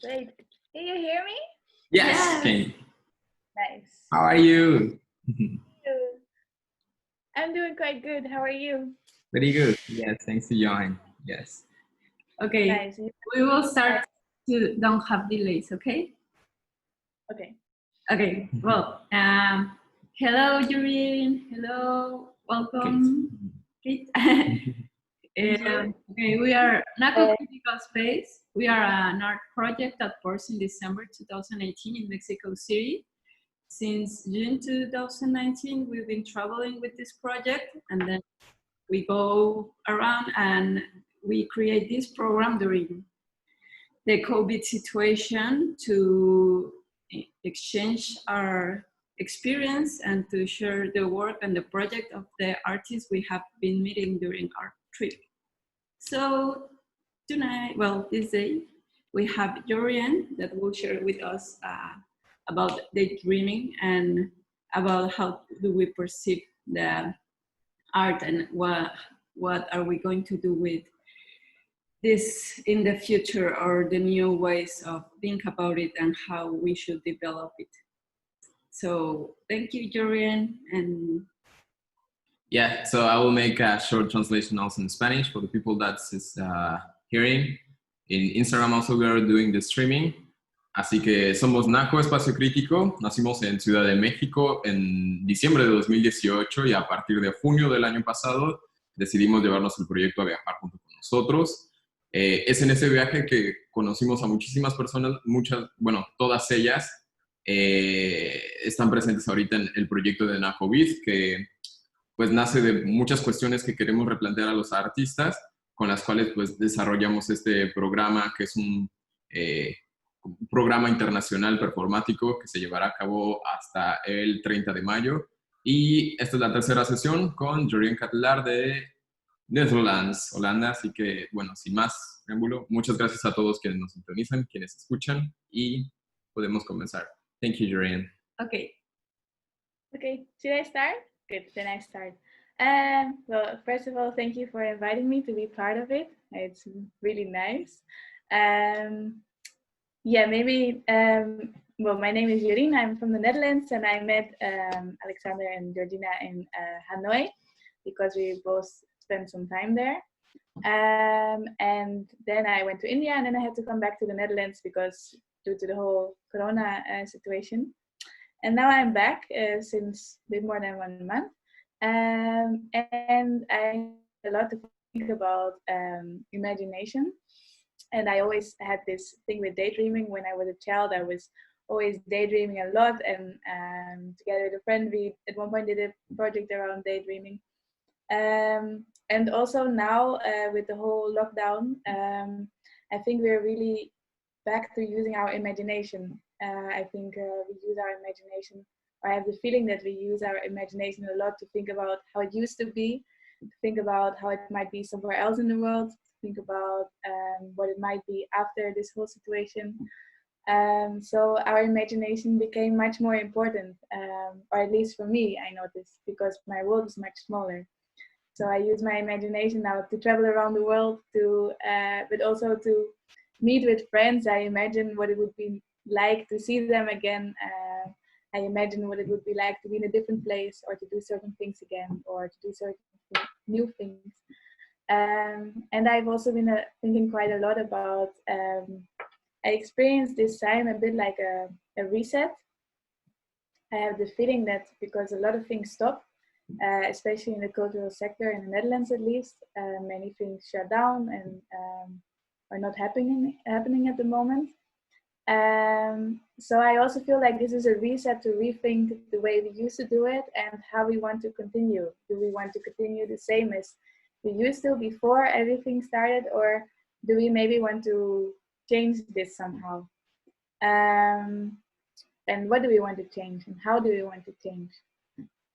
Great. Can you hear me? Yes, Kane. Nice. How are you? I'm doing quite good. How are you? Very good. Yes, thanks to join. Yes. Okay, Nice. we will start to don't have delays, okay? Okay. Okay, well, hello, Jorien. Hello, welcome. Kate. Okay, we are Nacovid Critical Space. We are an art project that formed in December 2018 in Mexico City. Since June 2019, we've been traveling with this project, and then we go around and we create this program during the COVID situation to exchange our experience and to share the work and the project of the artists we have been meeting during our trip. So tonight, well, this day, we have Jorien that will share with us about daydreaming and about how do we perceive the art and what are we going to do with this in the future, or the new ways of think about it and how we should develop it. So thank you, Jorien. And yeah, so I will make a short translation also in Spanish for the people that's hearing. In Instagram also we are doing the streaming. Así que somos Naco Espacio Crítico, nacimos en Ciudad de México en diciembre de 2018 y a partir de junio del año pasado decidimos llevarnos el proyecto a viajar junto con nosotros. Es en ese viaje que conocimos a muchísimas personas, todas ellas están presentes ahorita en el proyecto de Nacovid, que pues nace de muchas cuestiones que queremos replantear a los artistas, con las cuales pues desarrollamos este programa, que es un programa internacional performático que se llevará a cabo hasta el 30 de mayo. Y esta es la tercera sesión con Jorien Katelaar de Netherlands, Holanda. Así que, bueno, sin más preámbulo, muchas gracias a todos quienes nos sintonizan, quienes escuchan, y podemos comenzar. Thank you, Jorien. Okay. Okay, should I start? Good, then I start. Well, first of all, thank you for inviting me to be part of it. It's really nice. Yeah, maybe, well, my name is Jorien. I'm from the Netherlands, and I met Alexander and Georgina in Hanoi because we both spent some time there. And then I went to India, and then I had to come back to the Netherlands because due to the whole Corona situation. And now I'm back since a bit more than 1 month. And I had a lot to think about imagination. And I always had this thing with daydreaming. When I was a child, I was always daydreaming a lot. And together with a friend, we at one point did a project around daydreaming. And also now with the whole lockdown, I think we're really back to using our imagination. I think we use our imagination. I have the feeling that we use our imagination a lot to think about how it used to be, to think about how it might be somewhere else in the world, think about what it might be after this whole situation. So our imagination became much more important, or at least for me, I noticed, because my world is much smaller. So I use my imagination now to travel around the world, but also to meet with friends. I imagine what it would be like to see them again. I imagine what it would be like to be in a different place, or to do certain things again, or to do certain new things. And I've also been thinking quite a lot about, I experienced this time a bit like a reset. I have the feeling that because a lot of things stopped, especially in the cultural sector, in the Netherlands at least, many things shut down and are not happening at the moment. So I also feel like this is a reset to rethink the way we used to do it and how we want to continue. Do we want to continue the same as we used to before everything started, or do we maybe want to change this somehow? And what do we want to change, and how do we want to change?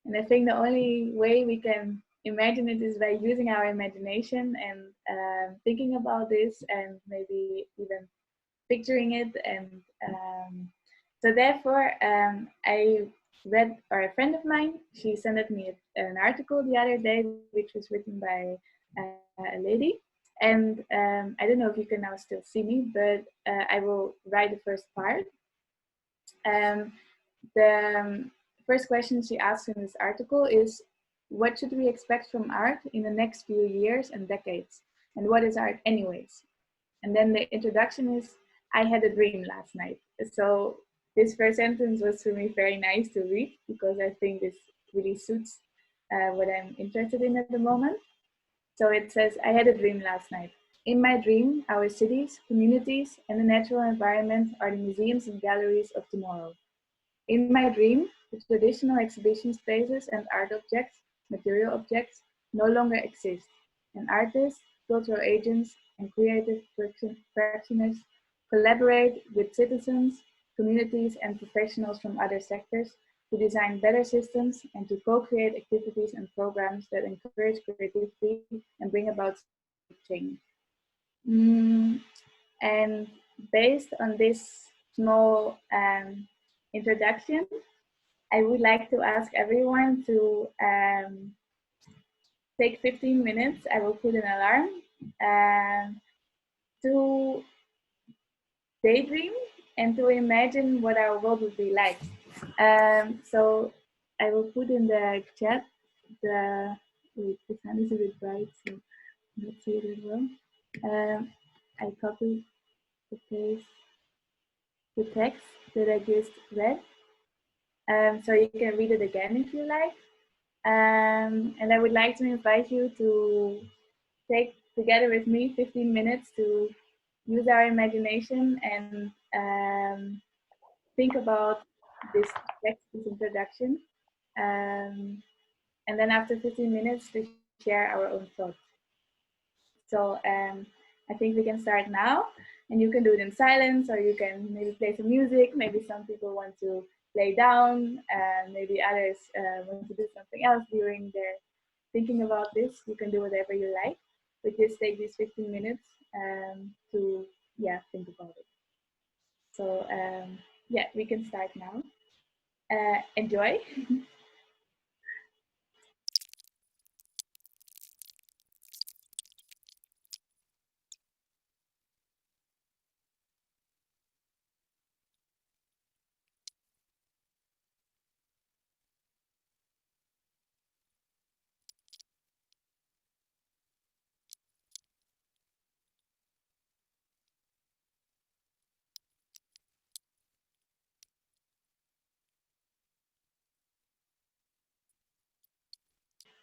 And I think the only way we can imagine it is by using our imagination and thinking about this, and maybe even picturing it. And so therefore I read, or a friend of mine, she sent me an article the other day which was written by a lady, And I don't know if you can now still see me, but I will write the first part. The first question she asks in this article is, what should we expect from art in the next few years and decades? And what is art anyways? And then the introduction is, I had a dream last night. So this first sentence was for me very nice to read because I think this really suits what I'm interested in at the moment. So it says, I had a dream last night. In my dream, our cities, communities, and the natural environment are the museums and galleries of tomorrow. In my dream, the traditional exhibition spaces and art objects, material objects, no longer exist, and artists, cultural agents, and creative practitioners collaborate with citizens, communities, and professionals from other sectors to design better systems and to co-create activities and programs that encourage creativity and bring about change. And based on this small introduction, I would like to ask everyone to take 15 minutes. I will put an alarm to daydream and to imagine what our world would be like. So I will put in the chat the, wait, the sun is a bit bright, so let's see it as well. I copied the paste the text that I just read. So you can read it again if you like. And I would like to invite you to take together with me 15 minutes to use our imagination and think about this text, this introduction. And then after 15 minutes to share our own thoughts. So I think we can start now, and you can do it in silence, or you can maybe play some music. Maybe some people want to lay down, and maybe others want to do something else during their thinking about this. You can do whatever you like, but just take these 15 minutes to think about it. So we can start now. Enjoy.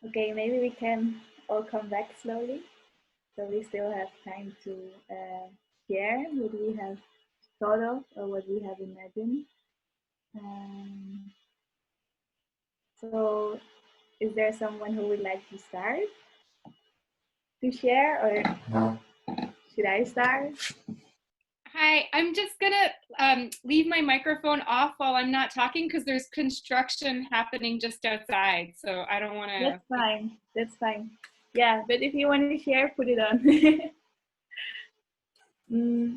Okay, maybe we can all come back slowly. So we still have time to share what we have thought of or what we have imagined. So is there someone who would like to start to share, or should I start? Hi, I'm just gonna leave my microphone off while I'm not talking because there's construction happening just outside, so I don't want to. That's fine. That's fine. Yeah, but if you want to share, put it on.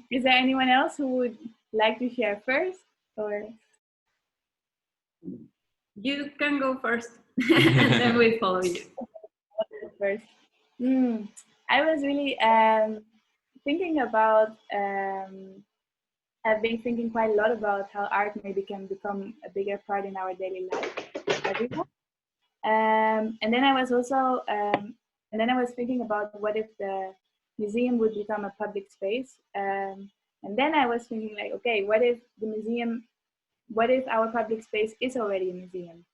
Is there anyone else who would like to share first, or? You can go first, and then we follow you. First. I was really thinking about, I've been thinking quite a lot about how art maybe can become a bigger part in our daily life, everyone. And then I was also, and then I was thinking about what if the museum would become a public space. And then I was thinking like, okay, what if the museum, what if our public space is already a museum?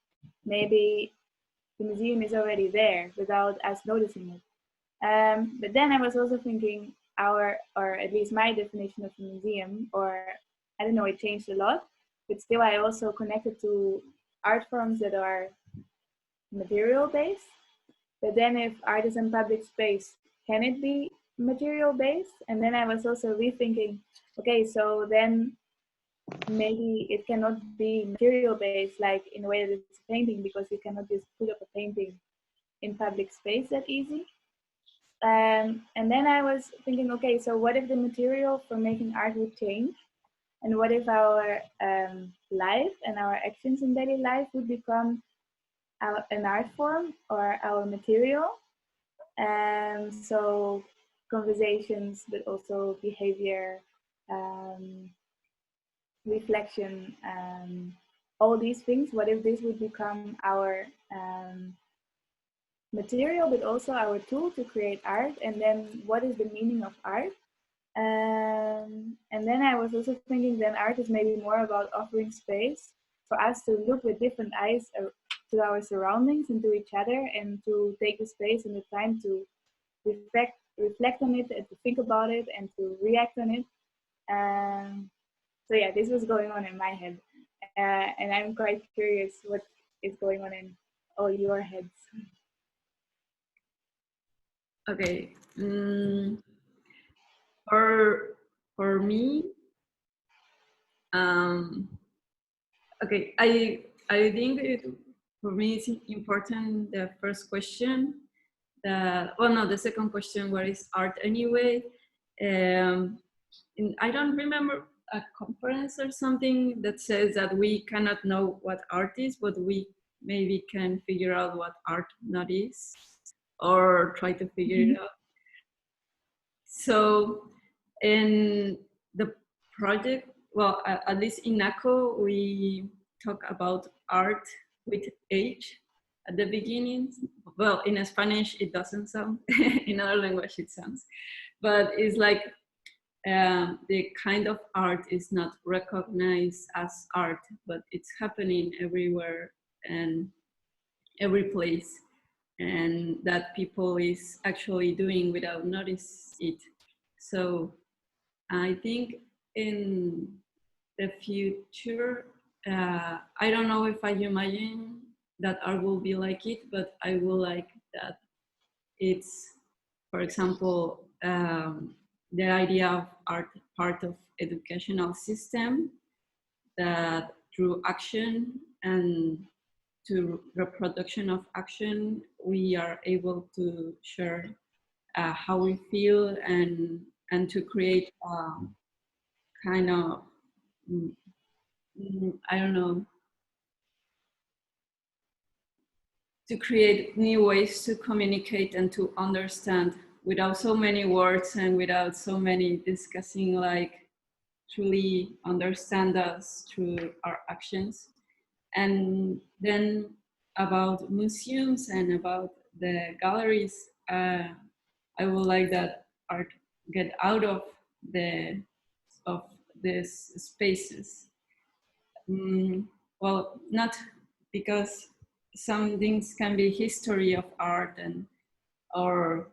Maybe the museum is already there without us noticing it. But then I was also thinking or at least my definition of a museum, or I don't know, it changed a lot, but still I also connected to art forms that are material based. But then if art is in public space, can it be material based? And then I was also rethinking, okay, so then maybe it cannot be material based like in a way that it's a painting, because you cannot just put up a painting in public space that easy. And then I was thinking, okay, so what if the material for making art would change? And what if our life and our actions in daily life would become an art form or our material? So conversations, but also behavior, reflection, all these things. What if this would become our material, but also our tool to create art? And then what is the meaning of art? And then I was also thinking then art is maybe more about offering space for us to look with different eyes to our surroundings and to each other, and to take the space and the time to reflect on it and to think about it and to react on it. So yeah, this was going on in my head, and I'm quite curious what is going on in all your heads. Okay. For me, okay, I think for me it's important the first question, the second question, what is art anyway? I don't remember a conference or something that says that we cannot know what art is, but we maybe can figure out what art not is, or try to figure it out. So in the project, well, at least in NACO, we talk about art with H at the beginning. Well, in Spanish, it doesn't sound. In other language, it sounds. But it's like the kind of art is not recognized as art, but it's happening everywhere and every place, and that people is actually doing without notice it. So I think in the future, I don't know if I imagine that art will be like it, but I will like that it's, for example, the idea of art part of educational system, that through action and to reproduction of action, we are able to share how we feel and to create kind of, I don't know, to create new ways to communicate and to understand without so many words and without so many discussing, like truly understand us through our actions. And then about museums and about the galleries, I would like that art get out of these spaces. Well, not because some things can be history of art and or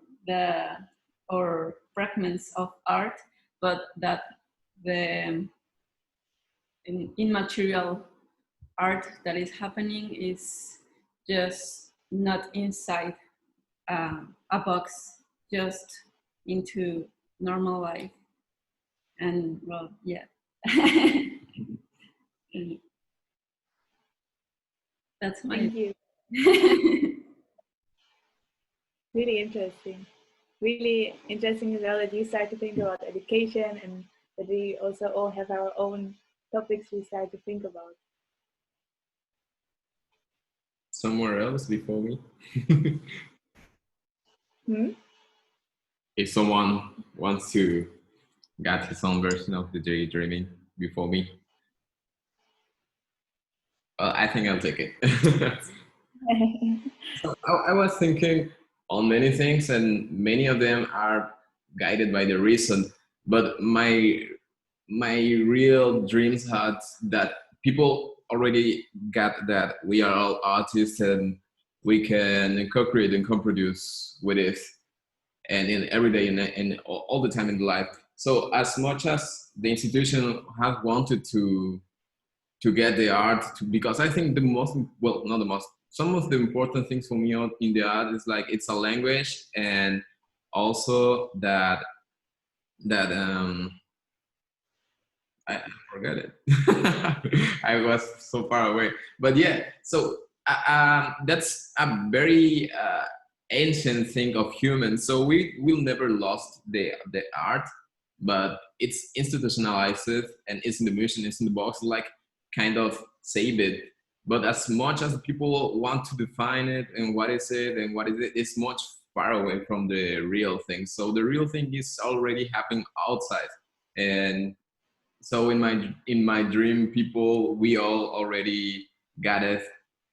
fragments of art, but that the immaterial art that is happening is just not inside a box, just into normal life. And well, yeah. That's my. Thank you. Really interesting. Really interesting as well that you start to think about education, and that we also all have our own topics we start to think about. Somewhere else before me. If someone wants to get his own version of the daydreaming before me, well, I think I'll take it. So I was thinking on many things, and many of them are guided by the reason. But my real dreams had that people already got that we are all artists and we can co-create and co-produce with it, and in every day and all the time in life. So as much as the institution have wanted to get the art to, because I think the most, well, not the most, some of the important things for me in the art is like it's a language, and also that I forgot it. I was so far away, but yeah. So that's a very ancient thing of humans. So we will never lost the art, but it's institutionalized and it's in the mission, it's in the box, like kind of save it. But as much as people want to define it and what is it and what is it, it's much far away from the real thing. So the real thing is already happening outside. And so in my dream, people, we all already got it.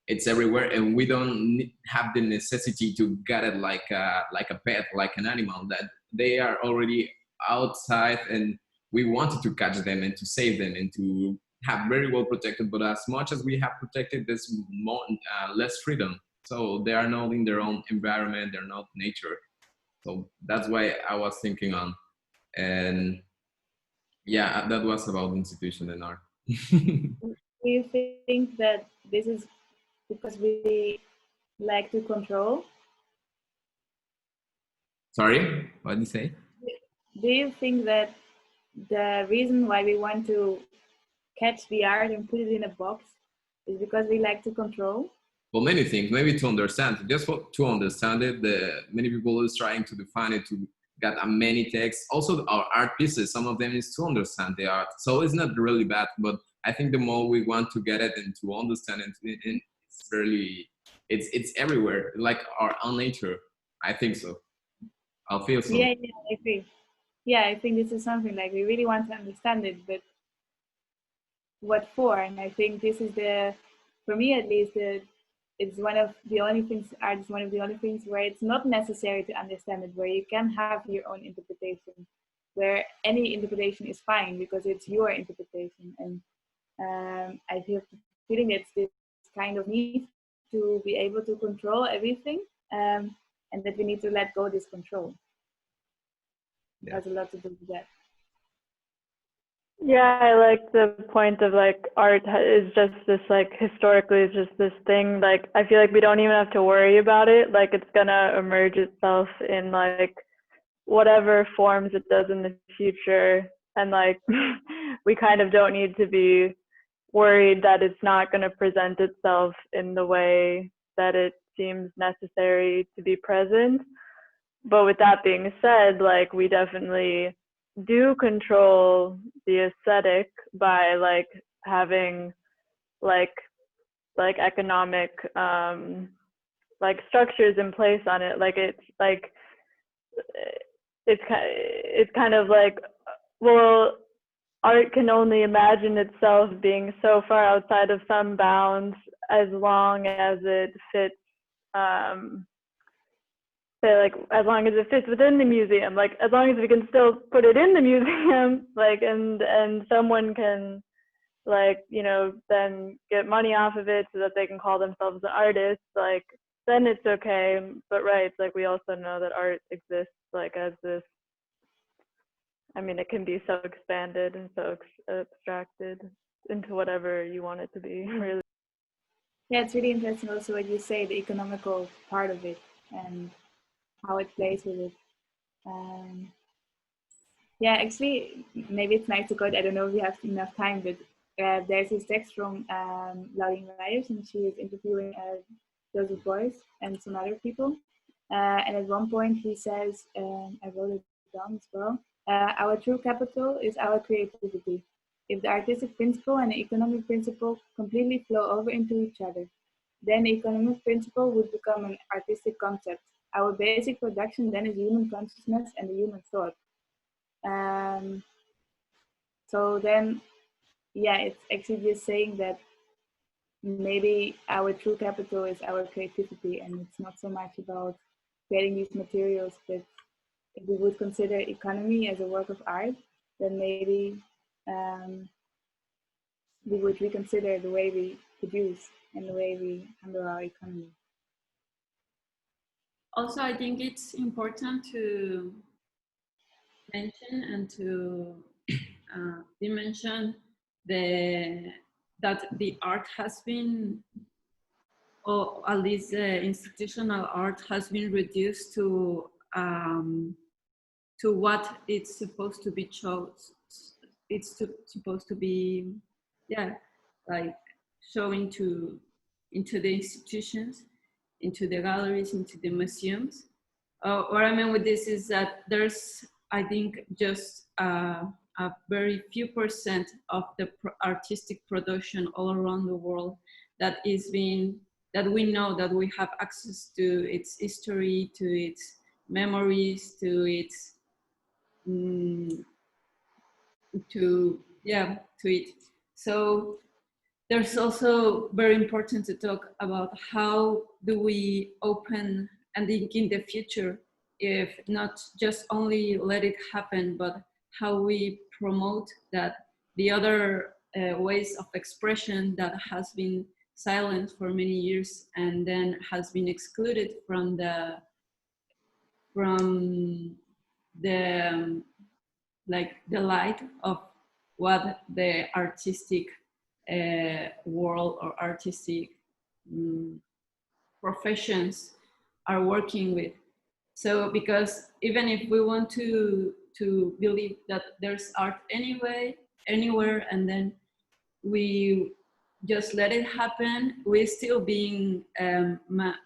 It's everywhere, and we don't have the necessity to get it like a pet, like an animal. That they are already outside, and we wanted to catch them and to save them and to have very well protected. But as much as we have protected, there's more, less freedom. So they are not in their own environment. They're not nature. So that's why I was thinking on, and yeah, that was about institution and art. Do you think that this is because we like to control? Sorry, what did you say? Do you think that the reason why we want to catch the art and put it in a box is because we like to control? Well, many things. Maybe to understand, just to understand it, the many people is trying to define it to get a many texts. Also, our art pieces, some of them is to understand the art. So it's not really bad, but I think the more we want to get it and to understand it, it's really, it's everywhere, like our own nature. I think so. I'll feel so. Yeah, I agree. Yeah, I think this is something like we really want to understand it, but what for? And I think this is for me at least, it's one of the only things, art is one of the only things where it's not necessary to understand it, where you can have your own interpretation, where any interpretation is fine because it's your interpretation. And I feel feeling it's this kind of need to be able to control everything, and that we need to let go this control. It has a lot to do with that. Yeah, I like the point of like art is just this like historically it's just this thing, like I feel like we don't even have to worry about it, like it's gonna emerge itself in like whatever forms it does in the future, and like we kind of don't need to be worried that it's not going to present itself in the way that it seems necessary to be present. But with that being said, like we definitely do control the aesthetic by like having like economic like structures in place on it. Like it's kind of like, well, art can only imagine itself being so far outside of some bounds as long as it fits say like as long as it fits within the museum, like as long as we can still put it in the museum, like and someone can like, you know, then get money off of it so that they can call themselves an artist, like then it's okay. But right, it's like we also know that art exists like as this, I mean, it can be so expanded and so abstracted into whatever you want it to be, really. Yeah, it's really interesting also what you say, the economical part of it and how it plays with it. Yeah, actually, maybe it's nice to quote. I don't know if we have enough time, but there's this text from Lauren Rijers, and she is interviewing Joseph Beuys and some other people. And at one point he says, I wrote it down as well, our true capital is our creativity. If the artistic principle and the economic principle completely flow over into each other, then the economic principle would become an artistic concept. Our basic production then is human consciousness and the human thought. So then, yeah, it's actually just saying that maybe our true capital is our creativity, and it's not so much about creating these materials, but if we would consider economy as a work of art, then maybe we would reconsider the way we produce and the way we handle our economy. Also, I think it's important to mention and to dimension that the art has been, or at least institutional art has been reduced to what it's supposed to be it's supposed to be, yeah, like showing into the institutions, into the galleries, into the museums. What I mean with this is that there's, I think, just a very few % of the artistic production all around the world that is being that we know, that we have access to its history, to its memories, to its to it. So there's also very important to talk about how do we open and think in the future, if not just only let it happen, but how we promote that the other ways of expression that has been silent for many years and then has been excluded from the like the light of what the artistic world or artistic professions are working with. So because even if we want to believe that there's art anywhere, and then we just let it happen, we're still being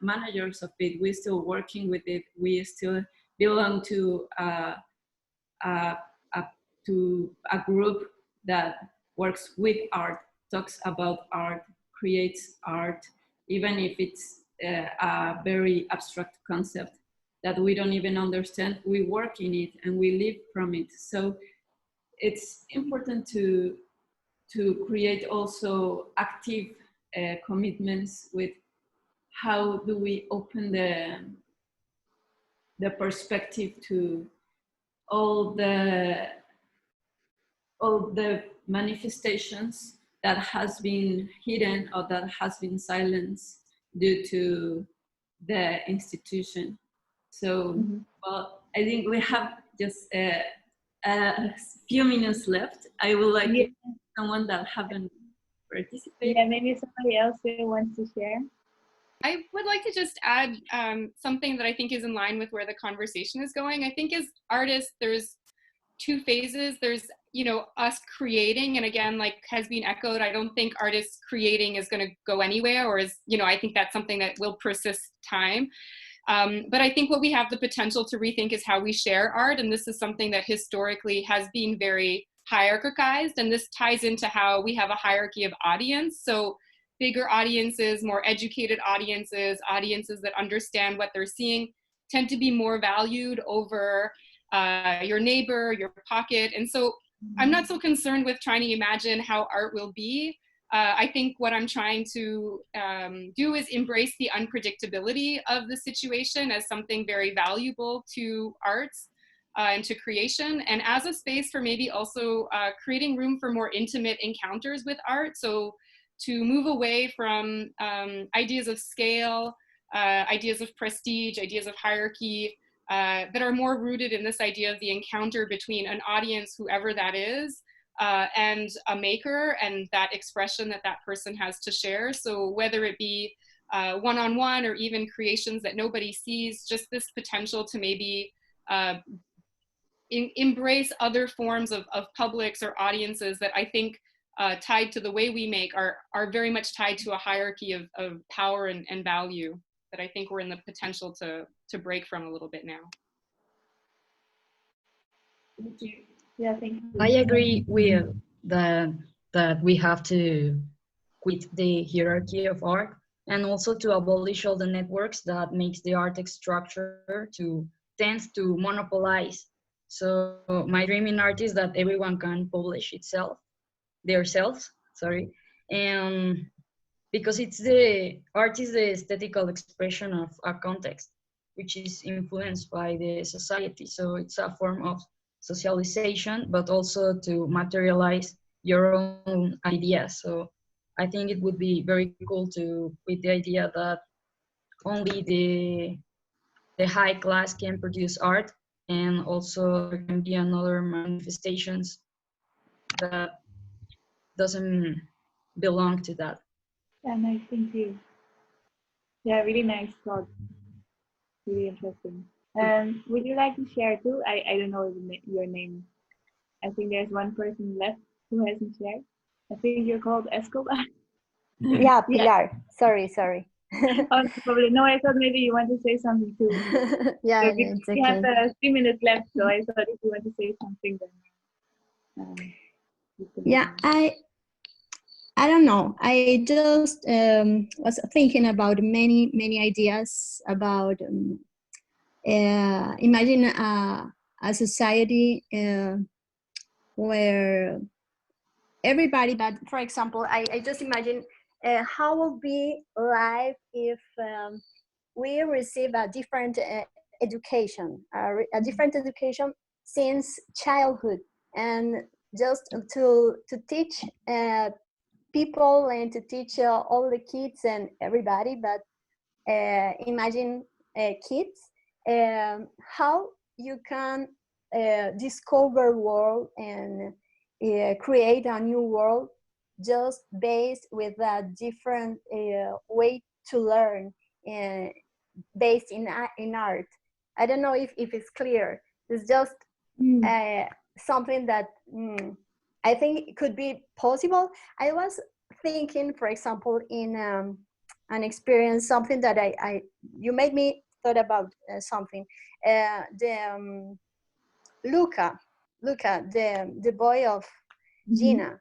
managers of it, we're still working with it, we still belong to a group that works with art, talks about art, creates art, even if it's a very abstract concept that we don't even understand. We work in it and we live from it. So it's important to create also active commitments with how do we open the perspective to all the manifestations that has been hidden or that has been silenced due to the institution. So, well, I think we have just a few minutes left. I would like someone that haven't participated. Yeah, maybe somebody else who wants to share. I would like to just add something that I think is in line with where the conversation is going. I think as artists, there's two phases. There's, you know, us creating, and again, like has been echoed, I don't think artists creating is going to go anywhere, or is, you know, I think that's something that will persist time. But I think what we have the potential to rethink is how we share art, and this is something that historically has been very hierarchized, and this ties into how we have a hierarchy of audience. So bigger audiences, more educated audiences, audiences that understand what they're seeing tend to be more valued over your neighbor, your pocket. And so I'm not so concerned with trying to imagine how art will be. I think what I'm trying to do is embrace the unpredictability of the situation as something very valuable to arts and to creation, and as a space for maybe also creating room for more intimate encounters with art. So to move away from ideas of scale, ideas of prestige, ideas of hierarchy, that are more rooted in this idea of the encounter between an audience, whoever that is, and a maker, and that expression that that person has to share. So whether it be one-on-one or even creations that nobody sees, just this potential to maybe embrace other forms of publics or audiences that I think tied to the way we make are very much tied to a hierarchy of power and value that I think we're in the potential to break from a little bit now. Thank you. Yeah, thank you. I agree with that we have to quit the hierarchy of art, and also to abolish all the networks that makes the art structure to tends to monopolize. So my dream in art is that everyone can publish themselves, and because the art is the aesthetical expression of a context which is influenced by the society. So it's a form of socialization, but also to materialize your own ideas. So I think it would be very cool to with the idea that only the high class can produce art, and also there can be another manifestations that doesn't belong to that. Yeah, nice. Thank you. Yeah, really nice thought. Really interesting. Would you like to share too? I don't know your name. I think there's one person left who hasn't shared. I think you're called Escobar. Yeah, Pilar. Sorry. Oh, probably. No, I thought maybe you want to say something too. Yeah, So it's we okay. have 3 minutes left, so I thought if you want to say something, then. Yeah, I don't know. I just was thinking about many ideas about imagine a society where everybody, but for example, I just imagine how will be life if we receive a different education, a different education since childhood, and just to teach people and to teach all the kids and everybody, but imagine kids, how you can discover world and create a new world just based with a different way to learn, uh, based in art. I don't know if it's clear. It's just something that I think it could be possible. I was thinking, for example, in an experience, something that I you made me thought about something. The Luca, the boy of Gina,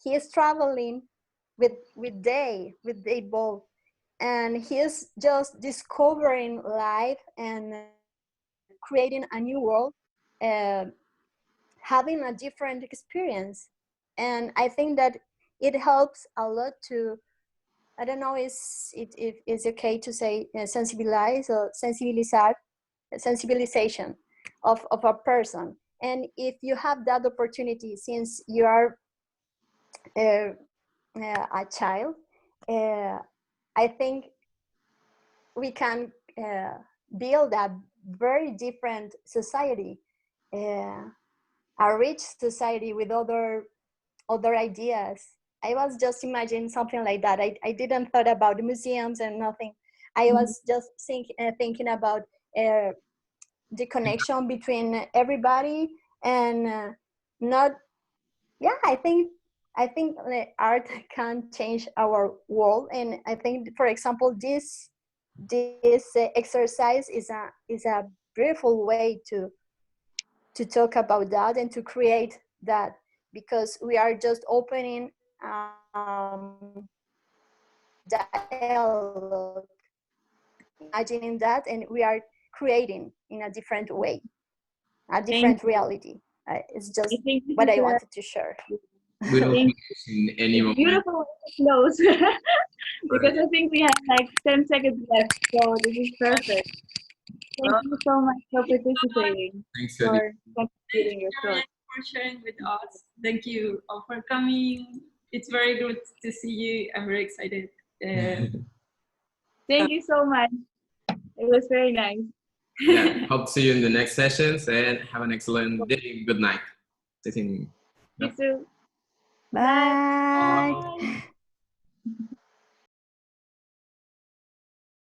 he is traveling with they both, and he is just discovering life and creating a new world, uh, having a different experience. And I think that it helps a lot to, I don't know if it's okay to say sensibilize or sensibilization of a person. And if you have that opportunity, since you are uh, a child, uh, I think we can build a very different society, a rich society with other ideas. I was just imagining something like that. I didn't thought about museums and nothing. I was just thinking about the connection between everybody, and not. Yeah, I think art can change our world, and I think, for example, this exercise is a beautiful way to talk about that and to create that, because we are just opening dialogue, imagining that, and we are creating in a different way, a different reality. It's just I think this what is I a wanted to share. We don't finish in any moment. beautiful close because I think we have like 10 seconds left, so this is perfect. Thank you so much for participating, Thanks, Eddie. for contributing your Jorien, thoughts. for sharing with us. Thank you all for coming. It's very good to see you. I'm very excited. Thank you so much. It was very nice. Yeah, hope to see you in the next sessions and have an excellent day. Good night. You too. Bye. Bye.